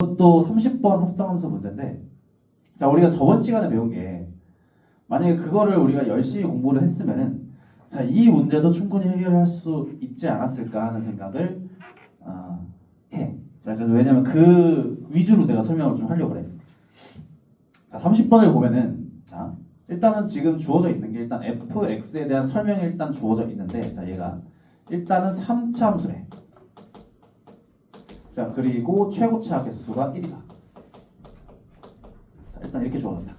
이것도 30번 합성함수 문제인데, 자, 우리가 저번 시간에 배운 게 만약에 그거를 우리가 열심히 공부를 했으면은 자, 이 문제도 충분히 해결할 수 있지 않았을까 하는 생각을 해. 자, 그래서 왜냐면 그 위주로 내가 설명을 좀 하려고 그래. 자, 30번을 보면은 자, 일단은 지금 주어져 있는 게 일단 fx에 대한 설명이 일단 주어져 있는데, 자, 얘가 일단은 3차 함수래. 자, 그리고 최고차 개수가 1이다. 자, 일단 이렇게 주어졌다.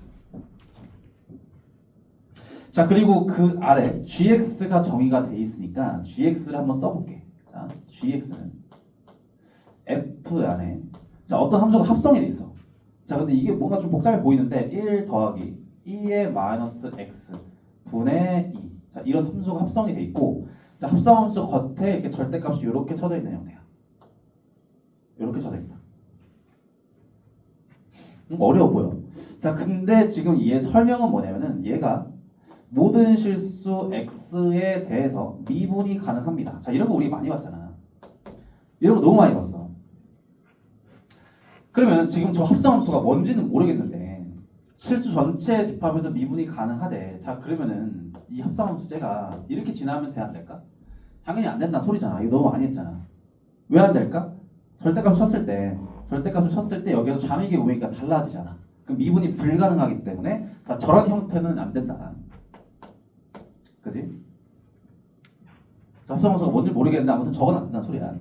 자, 그리고 그 아래 gx가 정의가 돼 있으니까 gx를 한번 써볼게. 자, gx는 f 안에 자, 어떤 함수가 합성이 돼 있어. 자, 근데 이게 뭔가 좀 복잡해 보이는데 1 더하기 2의 마이너스 x 분의 2. 자, 이런 함수가 합성이 돼 있고, 자, 합성함수 겉에 이렇게 절대값이 이렇게 쳐져 있는 형태야. 이렇게 쳐져 있다. 어려워 보여. 자, 근데 지금 얘의 설명은 뭐냐면은 얘가 모든 실수 x에 대해서 미분이 가능합니다. 자, 이런 거 우리 많이 봤잖아. 이런 거 너무 많이 봤어. 그러면 지금 저 합성함수가 뭔지는 모르겠는데 실수 전체 집합에서 미분이 가능하대. 자, 그러면은 이 합성함수제가 이렇게 지나면 돼, 안 될까? 당연히 안 된다 소리잖아. 이거 너무 많이 했잖아. 왜 안 될까? 절대값을 쳤을 때 여기서 좌미계 우미계가 달라지잖아. 그럼 미분이 불가능하기 때문에 다 저런 형태는 안 된다. 그지? 합성함수가 뭔지 모르겠는데 아무튼 저건 안 된다는 소리야.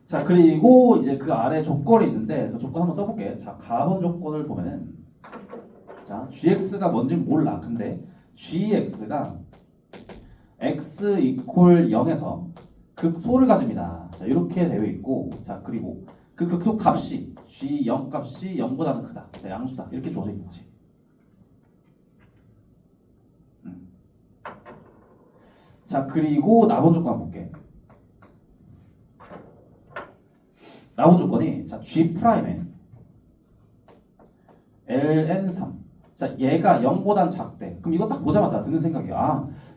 자, 그리고 이제 그 아래 조건이 있는데 그 조건 한번 써볼게. 자, 가번 조건을 보면은 자, gx가 뭔지 몰라. 근데 gx가 x 이퀄 0에서 극소를 가집니다. 자, 이렇게 되어 있고, 자, 그리고 그 극소 값이 g0 값이 0보다는 크다. 자, 양수다. 이렇게 주어져 있는 거지. 자, 그리고 나번 조건 볼게. 나온 조건이 자, G 프라임에 ln3. 자, 얘가 0보단 작대. 그럼 이거 딱 보자마자 드는 생각이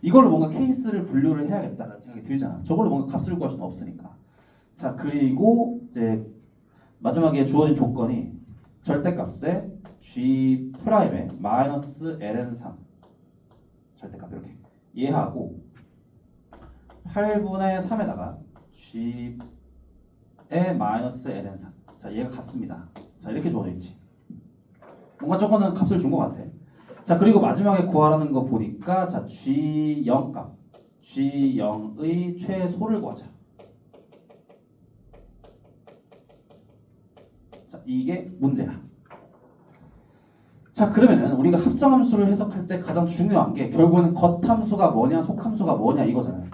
이걸로 뭔가 케이스를 분류를 해야겠다는 생각이 들잖아. 저걸로 뭔가 값을 구할 수는 없으니까. 자, 그리고 이제 마지막에 주어진 조건이 절대값에 G 프라임에 마이너스 ln3 절대값 이렇게 얘하고 8분의 3에다가 G 에 마이너스 ln3. 자, 얘가 같습니다. 자, 이렇게 주어져 있지. 뭔가 저거는 값을 준 것 같아. 자, 그리고 마지막에 구하라는 거 보니까 자, g0 값, g0의 최소를 구하자. 자, 이게 문제야. 자, 그러면은 우리가 합성함수를 해석할 때 가장 중요한 게 결국에는 겉함수가 뭐냐, 속함수가 뭐냐 이거잖아요.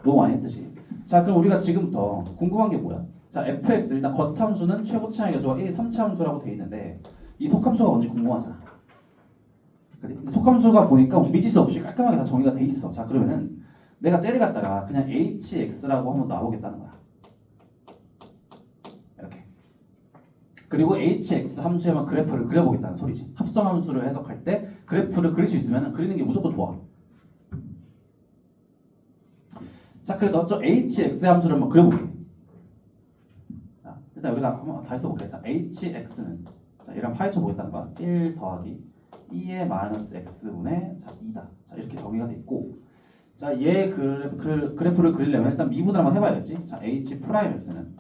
너무 많이 했듯이. 자, 그럼 우리가 지금부터 궁금한 게 뭐야? 자, fx 일단 겉함수는 최고차의 개수가 1, 3차 함수라고 돼 있는데 이 속함수가 뭔지 궁금하잖아. 그치? 속함수가 보니까 미지수 없이 깔끔하게 다 정의가 돼 있어. 자, 그러면은 내가 쟤를 갖다가 그냥 hx라고 한번 놔보겠다는 거야. 이렇게. 그리고 hx 함수에만 그래프를 그려보겠다는 소리지. 합성함수를 해석할 때 그래프를 그릴 수 있으면 그리는 게 무조건 좋아. 자, 그래서 저 hx 함수를 한번 그려볼게. 자, 일단 여기다 한번 다시 써볼게. 자, hx는 자, 얘랑 파헤쳐 보겠다는 거야. 1 더하기 2의 마이너스 x분의 자, 2다. 자, 이렇게 정의가 돼 있고, 자, 얘 그래프를 그리려면 일단 미분을 한번 해봐야겠지. 자, h 프라임 x는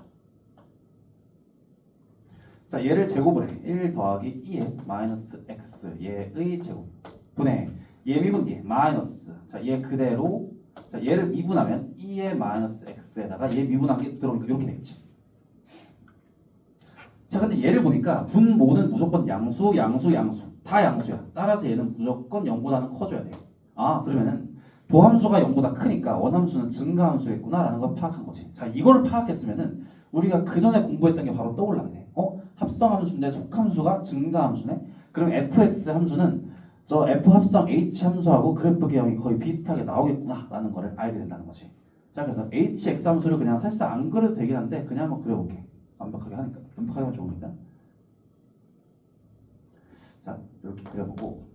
자, 얘를 제곱을 해. 1 더하기 2의 마이너스 x 얘의 제곱 분의 얘 미분 얘 마이너스. 자, 얘 그대로 자, 얘를 미분하면 2의 마이너스 x에다가 얘 미분한 게 들어오니까 이렇게 되겠지. 자, 근데 얘를 보니까 분모는 무조건 양수 다 양수야. 따라서 얘는 무조건 0보다는 커져야 돼. 그러면은 도함수가 0보다 크니까 원함수는 증가함수겠구나 라는 걸 파악한 거지. 자, 이거를 파악했으면은 우리가 그 전에 공부했던 게 바로 떠올라게 돼. 합성함수인데 속함수가 증가함수네? 그럼 fx 함수는 저 f 합성 h 함수하고 그래프 개형이 거의 비슷하게 나오겠구나 라는 거를 알게 된다는 거지. 자, 그래서 hx 함수를 그냥 사실상 안 그려도 되긴 한데 그냥 한번 그려볼게. 완벽하게 하니까. 완벽하게 하면 좋으니까. 자, 이렇게 그려보고.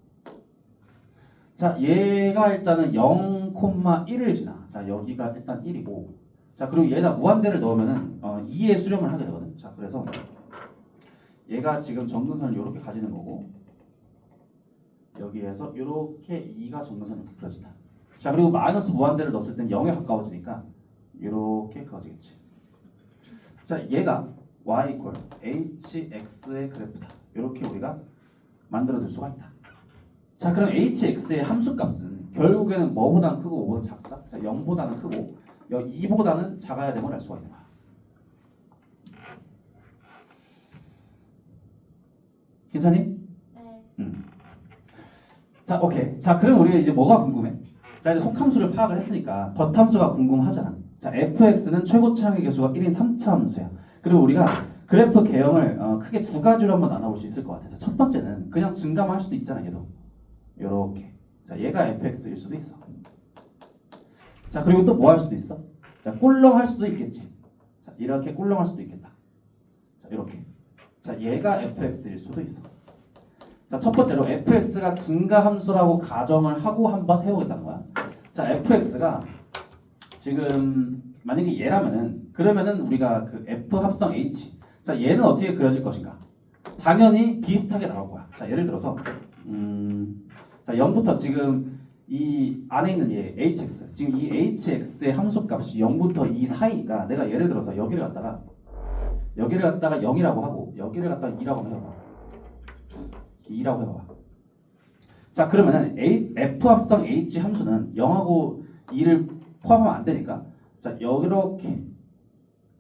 자, 얘가 일단은 0,1을 지나. 자, 여기가 일단 1이고. 자, 그리고 얘에다 무한대를 넣으면은 2의 수렴을 하게 되거든. 자, 그래서 얘가 지금 정근선을 이렇게 가지는 거고 여기에서 이렇게 2가 정근선을 이렇게 그려진다. 자 그리고 마이너스 무한대를 넣었을 땐 0에 가까워지니까 이렇게 그어지겠지. 자 얘가 y 이퀄 hx의 그래프다. 이렇게 우리가 만들어줄 수가 있다. 자 그럼 hx의 함수값은 결국에는 뭐보다는 크고 5보다 작다? 자 0보다는 크고 2보다는 작아야 됨을 알 수가 있는 거야. 기사님? 네. 자 오케이. 자 그럼 우리가 이제 뭐가 궁금해? 자 이제 속함수를 파악을 했으니까 겉함수가 궁금하잖아. 자 fx는 최고 차항의 개수가 1인 3차 함수야. 그리고 우리가 그래프 개형을 크게 두 가지로 한번 나눠볼 수 있을 것 같아서 첫 번째는 그냥 증가만 할 수도 있잖아. 얘도 요렇게. 자 얘가 fx일 수도 있어. 자 그리고 또 뭐 할 수도 있어? 자 꿀렁 할 수도 있겠지. 자 이렇게 꿀렁 할 수도 있겠다. 자 이렇게. 자 얘가 fx일 수도 있어. 자 첫 번째로 fx가 증가함수라고 가정을 하고 한번 해보겠다는 거야. 자 fx가 지금 만약에 얘라면은 그러면은 우리가 그 f 합성 h 자 얘는 어떻게 그려질 것인가? 당연히 비슷하게 나올 거야. 자 예를 들어서 자 0부터 지금 이 안에 있는 얘 hx 지금 이 hx의 함수값이 0부터 2 사이니까 내가 예를 들어서 여기를 갖다가 0이라고 하고 여기를 갖다가 2라고 한번 해봐. 2라고 해봐. 자 그러면은 f 합성 h 함수는 0하고 2를 포함하면 안 되니까 자 이렇게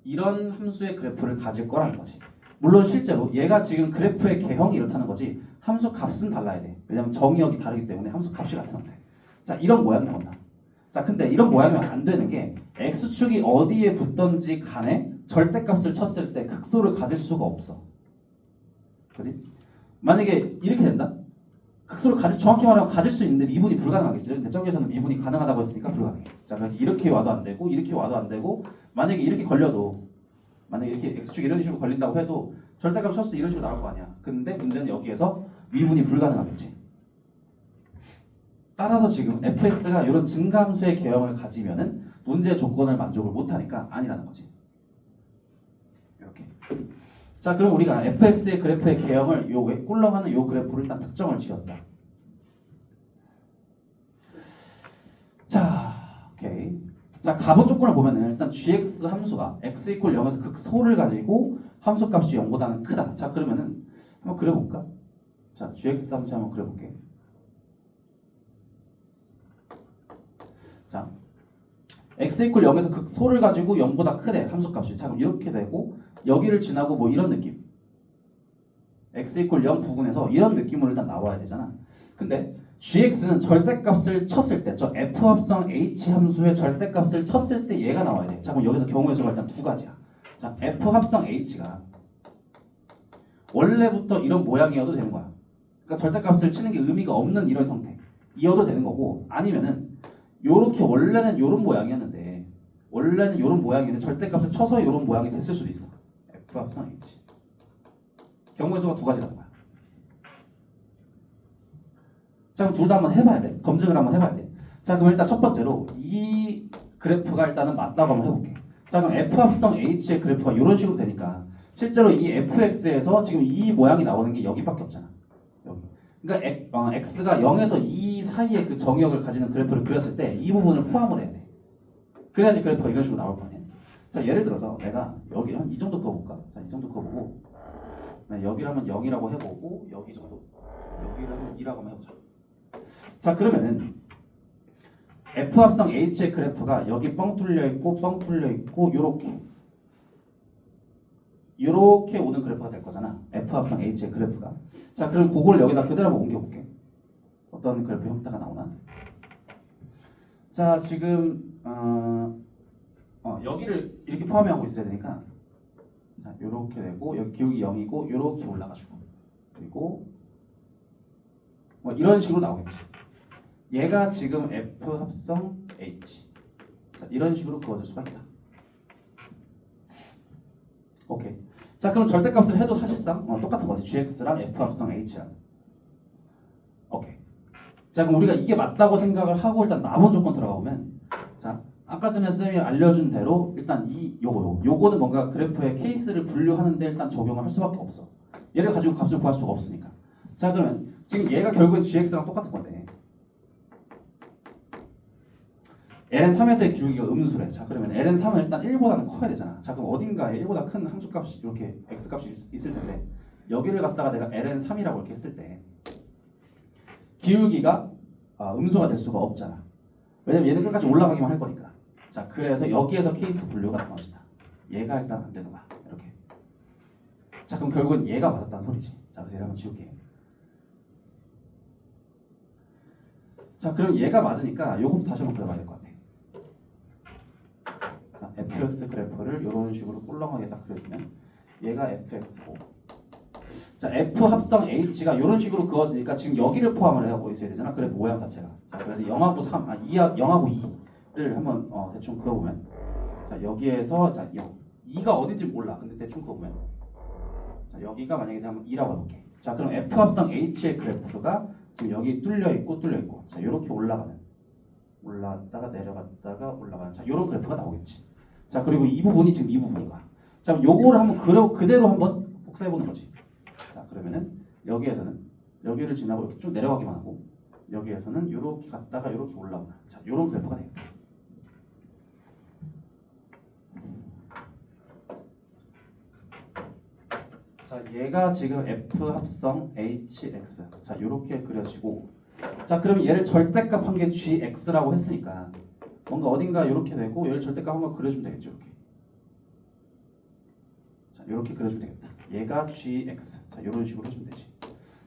이런 함수의 그래프를 가질 거라는 거지. 물론 실제로 얘가 지금 그래프의 개형이 이렇다는 거지 함수 값은 달라야 돼. 왜냐면 정의역이 다르기 때문에 함수 값이 같으면 돼. 자 이런 모양이 나온다. 자 근데 이런 모양이면 안 되는 게 x축이 어디에 붙던지 간에 절대값을 쳤을 때 극소를 가질 수가 없어. 그지? 만약에 이렇게 된다? 극소를 정확히 말하면 가질 수 있는데 미분이 불가능하겠지. 근데 저기에서는 미분이 가능하다고 했으니까 불가능해. 자 그래서 이렇게 와도 안 되고 이렇게 와도 안 되고 만약에 이렇게 걸려도 만약에 이렇게 x축이 이런 식으로 걸린다고 해도 절대값 쳤을 때 이런 식으로 나올 거 아니야. 근데 문제는 여기에서 미분이 불가능하겠지. 따라서 지금 fx가 이런 증가함수의 개형을 가지면은 문제 조건을 만족을 못하니까 아니라는 거지. 이렇게. 자 그럼 우리가 fx의 그래프의 개형을 요 꿀렁하는 요 그래프를 일단 특정을 지었다. 자 오케이. 자 가본 조건을 보면은 일단 gx 함수가 x 이퀄 0에서 극소를 가지고 함수값이 0보다는 크다. 자 그러면은 한번 그려볼까? 자 gx 함수 한번 그려볼게. 자 x 이퀄 0에서 극소를 가지고 0보다 크대 함수값이. 자 그럼 이렇게 되고 여기를 지나고 뭐 이런 느낌 x 이퀄 0 부분에서 이런 느낌으로 일단 나와야 되잖아. 근데 gx는 절대값을 쳤을 때 저 f 합성 h 함수의 절대값을 쳤을 때 얘가 나와야 돼. 자 그럼 여기서 경우의 수가 일단 두 가지야. 자 f 합성 h가 원래부터 이런 모양이어도 되는 거야. 그러니까 절대값을 치는 게 의미가 없는 이런 형태 이어도 되는 거고 아니면은 요렇게 원래는 요런 모양이었는데 원래는 요런 모양인데 절대값을 쳐서 요런 모양이 됐을 수도 있어. f 합성 h 경우의 수가 두 가지라는 거야. 자 그럼 둘 다 한번 해봐야 돼. 검증을 한번 해봐야 돼. 자 그럼 일단 첫 번째로 이 그래프가 일단은 맞다고 한번 해볼게. 자 그럼 f 합성 h의 그래프가 이런 식으로 되니까 실제로 이 fx에서 지금 이 모양이 나오는 게 여기밖에 없잖아. 여기. 그러니까 x가 0에서 2 사이의 그 정의역을 가지는 그래프를 그렸을 때 이 부분을 포함을 해야 돼. 그래야지 그래프가 이런 식으로 나올 거 아니야. 자 예를 들어서 내가 여기 한 이 정도 그어볼까? 자 이 정도 그어보고 여기를 하면 0이라고 해보고 여기 정도 여기를 하면 2라고 한번 해보자. 자 그러면은 f 합성 h의 그래프가 여기 뻥 뚫려 있고 뻥 뚫려 있고 요렇게 오는 그래프가 될 거잖아. f 합성 h의 그래프가. 자 그럼 그걸 여기다 그대로 한번 옮겨볼게. 어떤 그래프 형태가 나오나? 자 지금 여기를 이렇게 포함하고 있어야 되니까 자 요렇게 되고 여기 기울기 0이고 요렇게 올라가지고 그리고 뭐 이런 식으로 나오겠지. 얘가 지금 f 합성 h 자 이런 식으로 그어질 수가 있다. 오케이. 자 그럼 절대값을 해도 사실상 똑같은 거지. gx랑 f 합성 h랑. 오케이. 자 그럼 우리가 이게 맞다고 생각을 하고 일단 남은 조건 들어가 보면 자 아까 전에 쌤이 알려준 대로 일단 요거는 뭔가 그래프의 케이스를 분류하는데 일단 적용을 할 수밖에 없어. 얘를 가지고 값을 구할 수가 없으니까. 자 그러면 지금 얘가 결국엔 gx랑 똑같은 건데 ln3에서의 기울기가 음수래. 자 그러면 ln3은 일단 1보다는 커야 되잖아. 자 그럼 어딘가에 1보다 큰 함수값이 이렇게 x값이 있을 텐데 여기를 갖다가 내가 ln3이라고 이렇게 했을 때 기울기가 음수가 될 수가 없잖아. 왜냐면 얘는 끝까지 올라가기만 할 거니까. 자 그래서 여기에서 케이스 분류가 나눠진다. 얘가 일단 안 되는 거야. 이렇게. 자 그럼 결국은 얘가 맞았다는 소리지. 자 그래서 얘를 한번 지울게. 자 그럼 얘가 맞으니까 요것도 다시 한번 그려봐야 될 것 같아. 자 fx 그래프를 이런 식으로 꿀렁하게 딱 그려주면 얘가 fx고 자 f 합성 h가 이런 식으로 그어지니까 지금 여기를 포함을 하고 있어야 되잖아. 그래프 모양 자체가. 자 그래서 0하고 3, 0하고 2를 한번 대충 그어보면 자 여기에서 자 0, 2가 어딘지 몰라. 근데 대충 그어보면 자 여기가 만약에 한번 2라고 해볼게. 자 그럼 f 합성 h의 그래프가 지금 여기 뚫려 있고 자 이렇게 올라가는 올라갔다가 내려갔다가 올라가는 자 이런 그래프가 나오겠지. 자 그리고 이 부분이 지금 이 부분이고 자 요거를 한번 그대로 한번 복사해 보는 거지. 자 그러면은 여기에서는 여기를 지나고 이렇게 쭉 내려가기만 하고 여기에서는 이렇게 갔다가 이렇게 올라오는 자 이런 그래프가 되겠다. 자 얘가 지금 f 합성 hx 자 이렇게 그려지고 자 그러면 얘를 절대값 한 게 gx라고 했으니까 뭔가 어딘가 이렇게 되고 얘를 절대값 한 걸 그려주면 되겠죠. 이렇게 자 이렇게 그려주면 되겠다. 얘가 gx 자 이런 식으로 해주면 되지.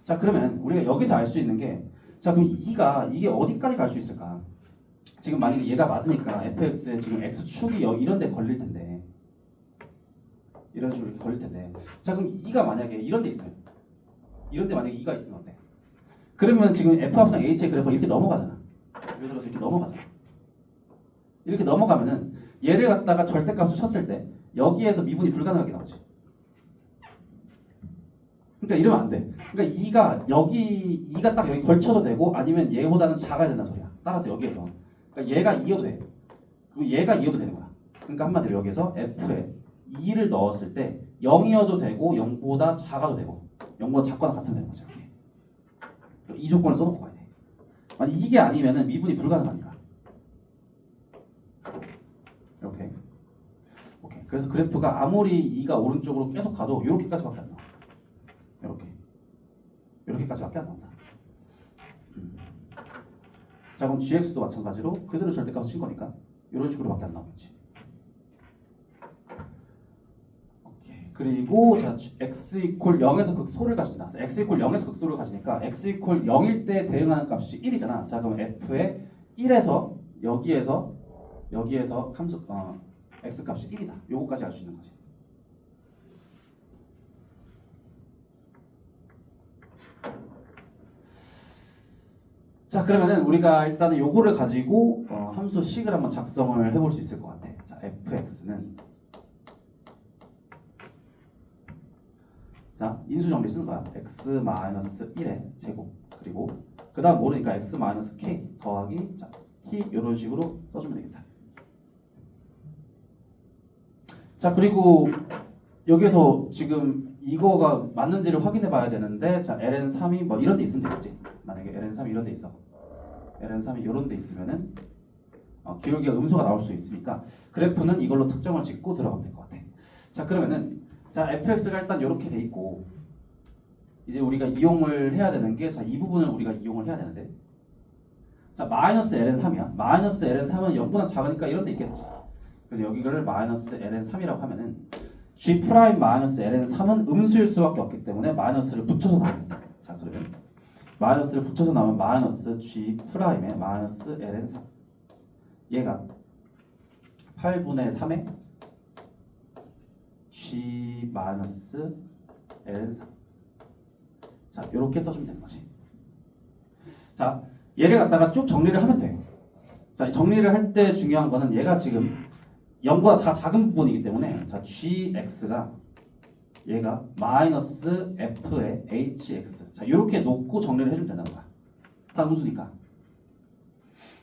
자 그러면 우리가 여기서 알 수 있는 게 자 그럼 이게 어디까지 갈 수 있을까? 지금 만약에 얘가 맞으니까 fx에 지금 x축이 이런 데 걸릴 텐데 이런 식으로 이렇게 걸릴 텐데 자 그럼 2가 만약에 이런 데 있어요. 이런 데 만약에 2가 있으면 어때? 그러면 지금 f 합성 h의 그래프가 이렇게 넘어가잖아. 예를 들어서 이렇게 넘어가잖아. 이렇게 넘어가면은 얘를 갖다가 절대값을 쳤을 때 여기에서 미분이 불가능하게 나오지. 그러니까 이러면 안 돼. 그러니까 2가 딱 여기 걸쳐도 되고 아니면 얘보다는 작아야 된다는 소리야. 따라서 여기에서 그러니까 얘가 2여도 돼. 그리고 얘가 2여도 되는 거야. 그러니까 한마디로 여기서 f에 2를 넣었을 때 0이어도 되고 0보다 작아도 되고 0보다 작거나 같으면 되는 거지. 이렇게. 이 조건을 써놓고 가야 돼. 만약 이게 아니면은 미분이 불가능하니까. 이렇게. 오케이. 그래서 그래프가 아무리 2가 오른쪽으로 계속 가도 이렇게까지밖에 안 나와. 이렇게까지밖에 안 나온다. 자 그럼 gx도 마찬가지로 그대로 절대값을 친 거니까 이런 식으로밖에 안 나오겠지. 오케이. 그리고 자 x 이퀄 0에서 극소를 가진다. 자, x 이퀄 0에서 극소를 가지니까 x 이퀄 0일 때 대응하는 값이 1이잖아. 자 그럼 f의 1에서 여기에서 함수 x 값이 1이다. 요거까지 알 수 있는 거지. 자 그러면은 우리가 일단은 요거를 가지고 함수 식을 한번 작성을 해볼 수 있을 것 같아. 자 fx는 자 인수 정리 쓰는 거야. x-1의 제곱 그리고 그 다음 모르니까 x-k 더하기 자 t 이런 식으로 써주면 되겠다. 자 그리고 여기서 지금 이거가 맞는지를 확인해 봐야 되는데 자 ln3이 뭐 이런 데 있으면 되겠지. 만약에 ln3이 이런 데 있어. ln3이 이런 데 있으면은 기울기가 음수가 나올 수 있으니까 그래프는 이걸로 특정을 짓고 들어가면 될 것 같아. 자 그러면은 자 fx가 일단 이렇게 돼 있고 이제 우리가 이용을 해야 되는 게 자 이 부분을 우리가 이용을 해야 되는데 자 마이너스 ln3이야. 마이너스 ln3은 0보다 작으니까 이런 데 있겠지. 그래서 여기를 마이너스 ln3이라고 하면은 g 프라임 마이너스 ln3은 음수일 수밖에 없기 때문에 마이너스를 붙여서 나옵니다. 자 그러면 마이너스를 붙여서 나오면 마이너스 g 프라임의 마이너스 ln3 얘가 8분의 3의 g 마이너스 ln3 자 이렇게 써주면 되는 거지. 자 얘를 갖다가 쭉 정리를 하면 돼. 자 정리를 할 때 중요한 거는 얘가 지금 0보다 다 작은 부분이기 때문에 자 gx가 얘가 마이너스 f의 hx 자 이렇게 놓고 정리를 해주면 된다는 거야. 다 음수니까.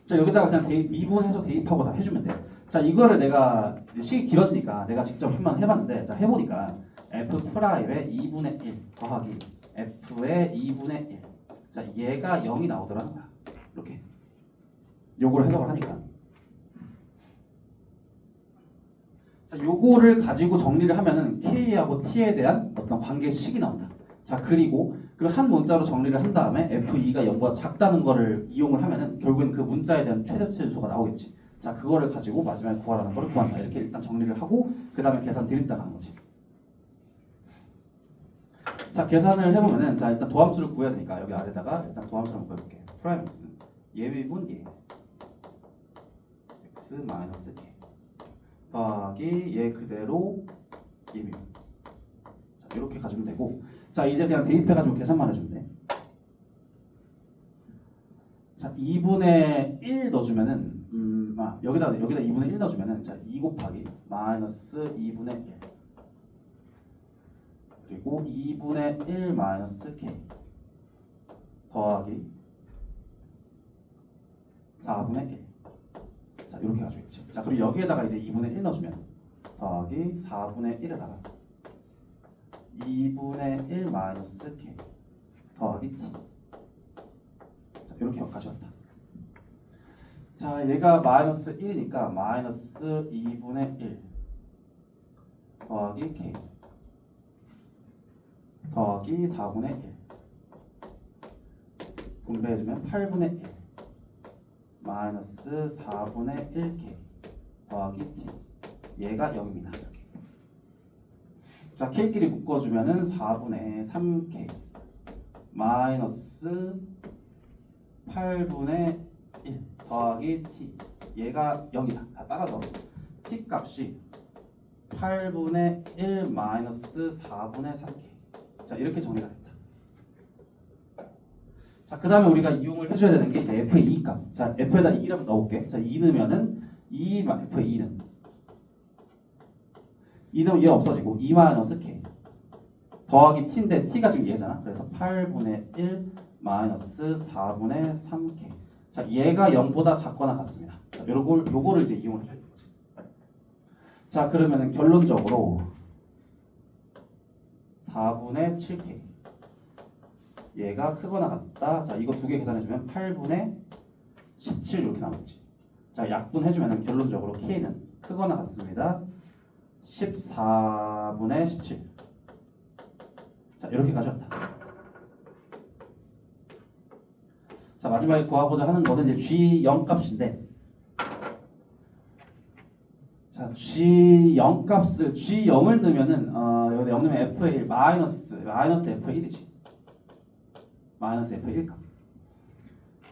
자 여기다가 그냥 미분해서 대입하고 다 해주면 돼. 자 이거를 내가 식이 길어지니까 내가 직접 한번 해봤는데 자 해보니까 f 프라임의 2분의 1 더하기 f의 2분의 1. 자, 얘가 0이 나오더라는 거야. 이렇게. 요걸 해석을 하니까. 자, 요거를 가지고 정리를 하면은 k하고 t에 대한 어떤 관계식이 나온다. 자, 그리고 그 한 문자로 정리를 한 다음에 f2가 0보다 작다는 거를 이용을 하면은 결국엔 그 문자에 대한 최대치수가 나오겠지. 자, 그거를 가지고 마지막에 구하라는 거를 구한다. 이렇게 일단 정리를 하고 그 다음에 계산 드립다 가는 거지. 자, 계산을 해보면은 자, 일단 도함수를 구해야 되니까 여기 아래다가 일단 도함수를 한번 구해볼게. 프라임 x는 예외분 얘 x 마이너스 k 더하기 얘 그대로 예외분. 자, 이렇게 가지면 되고, 자, 이제 그냥 대입해가지고 계산만 해주면 돼. 자, 2분의 1 넣어주면은 여기다 2분의 1 넣어주면은 자, 2 곱하기 마이너스 2분의 1 그리고 2분의 1 마이너스 k 더하기 4분의 1. 자, 이렇게 가져있지. 자, 그리고 여기에다가 이제 2분의 1 넣어주면 더하기 4분의 1에다가 2분의 1 마이너스 k 더하기 t. 자, 이렇게 가져왔다. 자, 얘가 마이너스 1이니까 마이너스 2분의 1 더하기 k 더하기 4분의 1 분배해주면 8분의 1 마이너스 4분의 1k 더하기 t. 얘가 0입니다. 자, k끼리 묶어주면은 4분의 3k 마이너스 8분의 1 더하기 t. 얘가 0이다. 따라서 t 값이 8분의 1 마이너스 4분의 3k. 자, 이렇게 정리가 됐다. 자, 그 다음에 우리가 이용을 해줘야 되는 게 이제 f의 2 값. 자, f에다 2를 넣어볼게. 자, 2 넣으면은 2 f의 2는 2 넣으면 얘 없어지고 2 마이너스 k 더하기 t인데 t가 지금 얘잖아. 그래서 8분의 1 마이너스 4분의 3k. 자, 얘가 0보다 작거나 같습니다. 자, 요거를 이제 이용을 해줘야 되는 거지. 자, 그러면은 결론적으로 4분의 7k 얘가 크거나 같다. 자, 이거 두 개 계산해주면 8분의 17 이렇게 나오지. 자, 약분해주면 결론적으로 k는 크거나 같습니다. 14분의 17. 자, 이렇게 가져왔다. 자, 마지막에 구하고자 하는 것은 이제 g0 값인데, 자, g0 값을 g0을 넣으면은 여기 0 넣으면 f의 1 마이너스 f의 1이지. 마이너스 f의 1 값.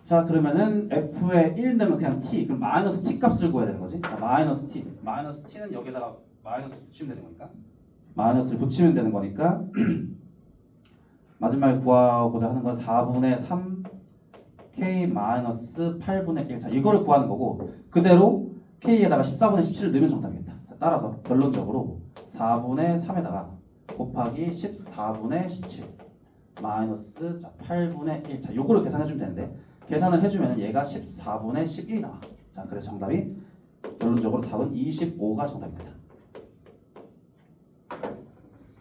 자, 그러면은 f의 1 넣으면 그냥 t. 그럼 마이너스 t 값을 구해야 되는 거지. 자, 마이너스 t. 마이너스 t는 여기다가 마이너스 붙이면 되는 거니까. 마이너스를 붙이면 되는 거니까. 마지막에 구하고자 하는 건 4분의 3 k 마이너스 8분의 1. 자, 이거를 구하는 거고, 그대로 k에다가 14분의 17을 넣으면 정답이겠다. 자, 따라서 결론적으로 4분의 3에다가 곱하기 14분의 17 마이너스 8분의 1. 자, 요거를 계산해주면 되는데, 계산을 해주면 얘가 14분의 11이 나와. 자, 그래서 정답이 결론적으로 답은 25가 정답입니다.